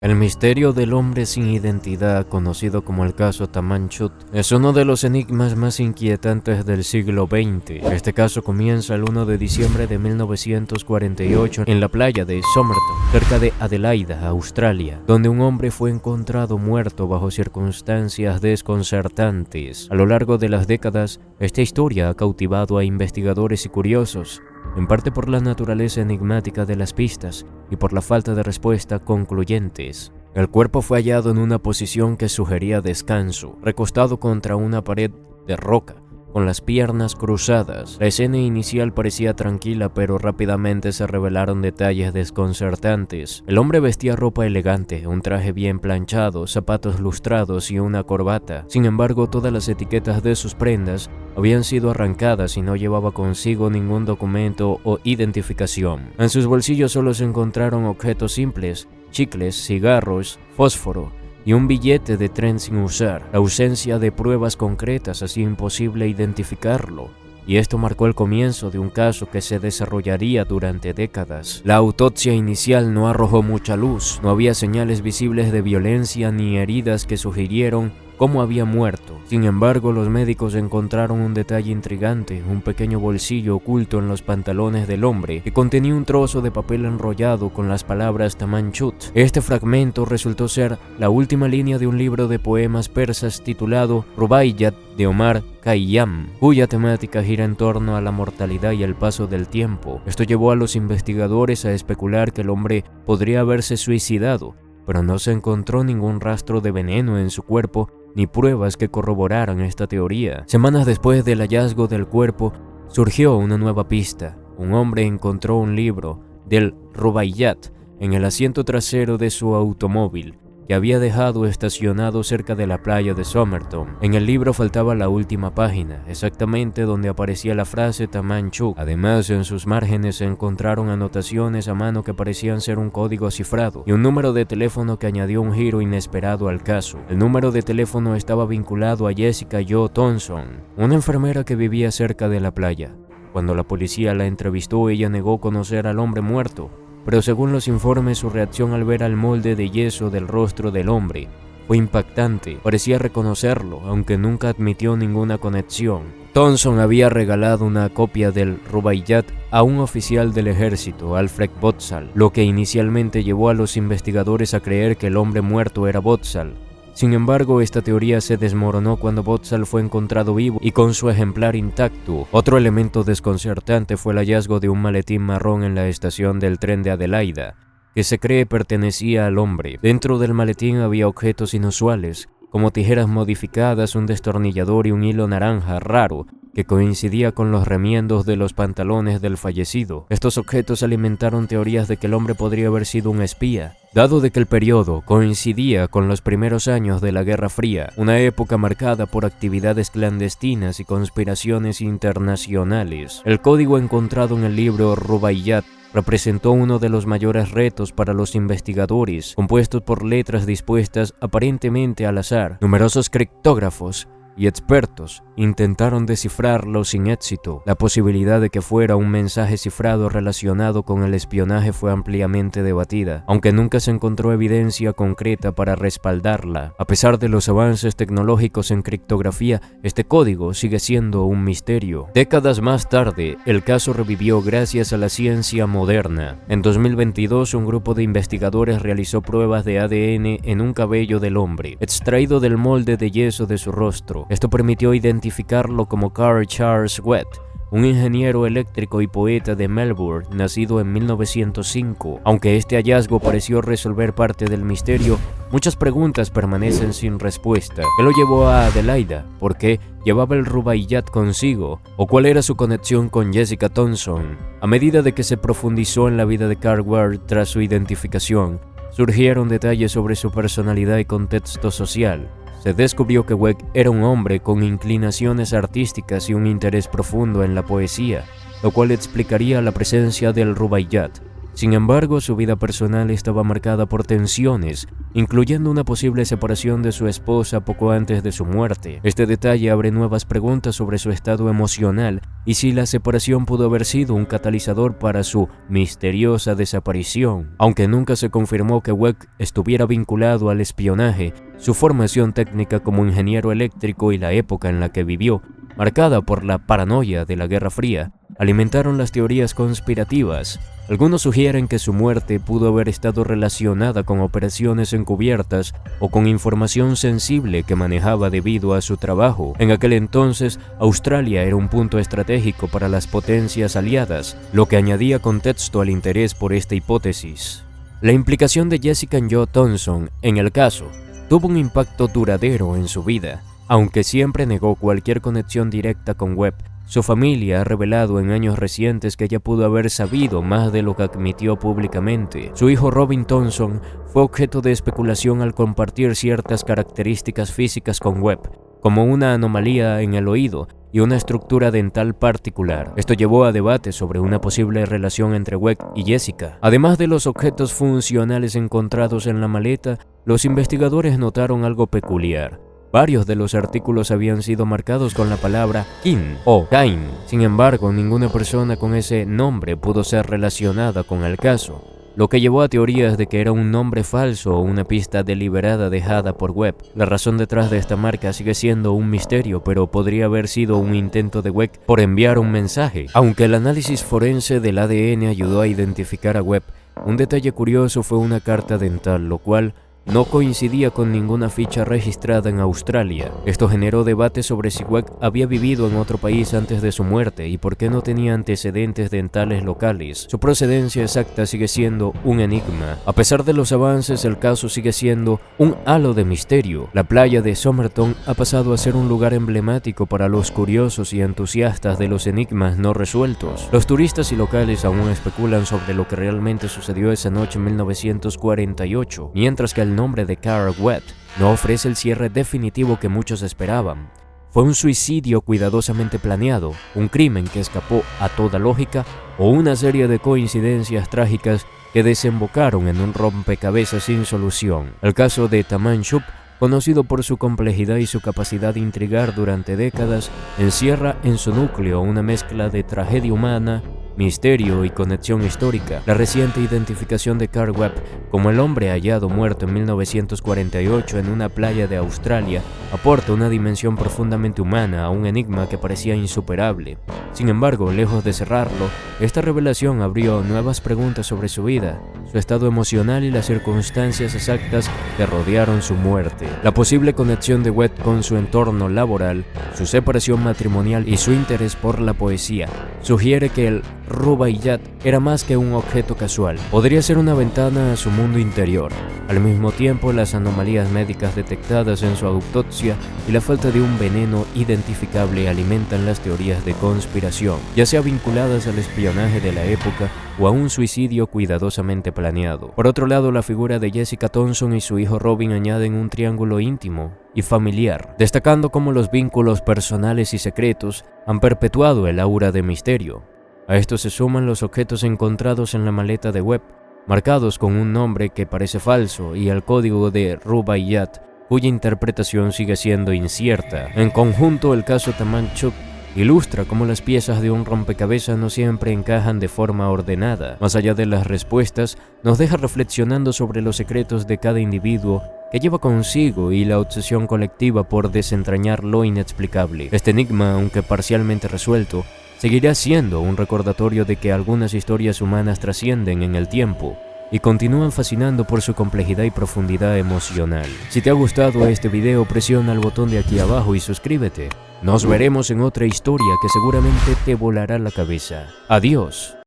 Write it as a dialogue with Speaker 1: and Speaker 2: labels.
Speaker 1: El misterio del hombre sin identidad, conocido como el caso Tamanchut, es uno de los enigmas más inquietantes del siglo XX. Este caso comienza el 1 de diciembre de 1948 en la playa de Somerton, cerca de Adelaida, Australia, donde un hombre fue encontrado muerto bajo circunstancias desconcertantes. A lo largo de las décadas, esta historia ha cautivado a investigadores y curiosos, en parte por la naturaleza enigmática de las pistas y por la falta de respuesta concluyentes. El cuerpo fue hallado en una posición que sugería descanso, recostado contra una pared de roca, con las piernas cruzadas. La escena inicial parecía tranquila, pero rápidamente se revelaron detalles desconcertantes. El hombre vestía ropa elegante, un traje bien planchado, zapatos lustrados y una corbata. Sin embargo, todas las etiquetas de sus prendas habían sido arrancadas y no llevaba consigo ningún documento o identificación. En sus bolsillos solo se encontraron objetos simples: chicles, cigarros, fósforo y un billete de tren sin usar. La ausencia de pruebas concretas hacía imposible identificarlo, y esto marcó el comienzo de un caso que se desarrollaría durante décadas. La autopsia inicial no arrojó mucha luz, no había señales visibles de violencia ni heridas que sugirieron cómo había muerto. Sin embargo, los médicos encontraron un detalle intrigante: un pequeño bolsillo oculto en los pantalones del hombre que contenía un trozo de papel enrollado con las palabras Tamanchut. Este fragmento resultó ser la última línea de un libro de poemas persas titulado Rubaiyat de Omar Khayyam, cuya temática gira en torno a la mortalidad y el paso del tiempo. Esto llevó a los investigadores a especular que el hombre podría haberse suicidado, pero no se encontró ningún rastro de veneno en su cuerpo ni pruebas que corroboraran esta teoría. Semanas después del hallazgo del cuerpo, surgió una nueva pista. Un hombre encontró un libro del Rubaiyat en el asiento trasero de su automóvil, que había dejado estacionado cerca de la playa de Somerton. En el libro faltaba la última página, exactamente donde aparecía la frase Tamanchut. Además, en sus márgenes se encontraron anotaciones a mano que parecían ser un código cifrado y un número de teléfono que añadió un giro inesperado al caso. El número de teléfono estaba vinculado a Jessica Jo Thomson, una enfermera que vivía cerca de la playa. Cuando la policía la entrevistó, ella negó conocer al hombre muerto, pero según los informes, su reacción al ver al molde de yeso del rostro del hombre fue impactante. Parecía reconocerlo, aunque nunca admitió ninguna conexión. Thomson había regalado una copia del Rubaiyat a un oficial del ejército, Alfred Botzal, lo que inicialmente llevó a los investigadores a creer que el hombre muerto era Botzal. Sin embargo, esta teoría se desmoronó cuando Botzal fue encontrado vivo y con su ejemplar intacto. Otro elemento desconcertante fue el hallazgo de un maletín marrón en la estación del tren de Adelaida, que se cree pertenecía al hombre. Dentro del maletín había objetos inusuales, como tijeras modificadas, un destornillador y un hilo naranja raro que coincidía con los remiendos de los pantalones del fallecido. Estos objetos alimentaron teorías de que el hombre podría haber sido un espía, dado de que el periodo coincidía con los primeros años de la Guerra Fría, una época marcada por actividades clandestinas y conspiraciones internacionales. El código encontrado en el libro Rubaiyat representó uno de los mayores retos para los investigadores, compuesto por letras dispuestas aparentemente al azar. Numerosos criptógrafos y expertos intentaron descifrarlo sin éxito. La posibilidad de que fuera un mensaje cifrado relacionado con el espionaje fue ampliamente debatida, aunque nunca se encontró evidencia concreta para respaldarla. A pesar de los avances tecnológicos en criptografía, este código sigue siendo un misterio. Décadas más tarde, el caso revivió gracias a la ciencia moderna. En 2022, un grupo de investigadores realizó pruebas de ADN en un cabello del hombre, extraído del molde de yeso de su rostro. Esto permitió identificarlo como Carl Charles Webb, un ingeniero eléctrico y poeta de Melbourne, nacido en 1905. Aunque este hallazgo pareció resolver parte del misterio, muchas preguntas permanecen sin respuesta. ¿Qué lo llevó a Adelaida? ¿Por qué llevaba el Rubaiyat consigo? ¿O cuál era su conexión con Jessica Thomson? A medida de que se profundizó en la vida de Carl Webb tras su identificación, surgieron detalles sobre su personalidad y contexto social. Se descubrió que Webb era un hombre con inclinaciones artísticas y un interés profundo en la poesía, lo cual explicaría la presencia del Rubaiyat. Sin embargo, su vida personal estaba marcada por tensiones, incluyendo una posible separación de su esposa poco antes de su muerte. Este detalle abre nuevas preguntas sobre su estado emocional y si la separación pudo haber sido un catalizador para su misteriosa desaparición. Aunque nunca se confirmó que Weck estuviera vinculado al espionaje, su formación técnica como ingeniero eléctrico y la época en la que vivió, marcada por la paranoia de la Guerra Fría, alimentaron las teorías conspirativas. Algunos sugieren que su muerte pudo haber estado relacionada con operaciones encubiertas o con información sensible que manejaba debido a su trabajo. En aquel entonces, Australia era un punto estratégico para las potencias aliadas, lo que añadía contexto al interés por esta hipótesis. La implicación de Jessica Jo Thomson en el caso tuvo un impacto duradero en su vida. Aunque siempre negó cualquier conexión directa con Webb, su familia ha revelado en años recientes que ella pudo haber sabido más de lo que admitió públicamente. Su hijo Robin Thomson fue objeto de especulación al compartir ciertas características físicas con Webb, como una anomalía en el oído y una estructura dental particular. Esto llevó a debates sobre una posible relación entre Webb y Jessica. Además de los objetos funcionales encontrados en la maleta, los investigadores notaron algo peculiar. Varios de los artículos habían sido marcados con la palabra Kin o Kain. Sin embargo, ninguna persona con ese nombre pudo ser relacionada con el caso, lo que llevó a teorías de que era un nombre falso o una pista deliberada dejada por Webb. La razón detrás de esta marca sigue siendo un misterio, pero podría haber sido un intento de Webb por enviar un mensaje. Aunque el análisis forense del ADN ayudó a identificar a Webb, un detalle curioso fue una carta dental, lo cual no coincidía con ninguna ficha registrada en Australia. Esto generó debate sobre si Weck había vivido en otro país antes de su muerte y por qué no tenía antecedentes dentales locales. Su procedencia exacta sigue siendo un enigma. A pesar de los avances, el caso sigue siendo un halo de misterio. La playa de Somerton ha pasado a ser un lugar emblemático para los curiosos y entusiastas de los enigmas no resueltos. Los turistas y locales aún especulan sobre lo que realmente sucedió esa noche en 1948, mientras que el nombre de Carl Webb no ofrece el cierre definitivo que muchos esperaban. ¿Fue un suicidio cuidadosamente planeado, un crimen que escapó a toda lógica o una serie de coincidencias trágicas que desembocaron en un rompecabezas sin solución? El caso de Taman Shub, conocido por su complejidad y su capacidad de intrigar durante décadas, encierra en su núcleo una mezcla de tragedia humana, misterio y conexión histórica. La reciente identificación de Carl Webb como el hombre hallado muerto en 1948 en una playa de Australia aporta una dimensión profundamente humana a un enigma que parecía insuperable. Sin embargo, lejos de cerrarlo, esta revelación abrió nuevas preguntas sobre su vida, su estado emocional y las circunstancias exactas que rodearon su muerte. La posible conexión de Webb con su entorno laboral, su separación matrimonial y su interés por la poesía sugiere que el Rubaiyat era más que un objeto casual. Podría ser una ventana a su mundo interior. Al mismo tiempo, las anomalías médicas detectadas en su autopsia y la falta de un veneno identificable alimentan las teorías de conspiración, ya sea vinculadas al espionaje de la época o a un suicidio cuidadosamente planeado. Por otro lado, la figura de Jessica Thomson y su hijo Robin añaden un triángulo íntimo y familiar, destacando cómo los vínculos personales y secretos han perpetuado el aura de misterio. A esto se suman los objetos encontrados en la maleta de Webb, marcados con un nombre que parece falso, y el código de Rubaiyat, cuya interpretación sigue siendo incierta. En conjunto, el caso Taman Shub ilustra cómo las piezas de un rompecabezas no siempre encajan de forma ordenada. Más allá de las respuestas, nos deja reflexionando sobre los secretos de cada individuo que lleva consigo y la obsesión colectiva por desentrañar lo inexplicable. Este enigma, aunque parcialmente resuelto, seguirá siendo un recordatorio de que algunas historias humanas trascienden en el tiempo y continúan fascinando por su complejidad y profundidad emocional. Si te ha gustado este video, presiona el botón de aquí abajo y suscríbete. Nos veremos en otra historia que seguramente te volará la cabeza. Adiós.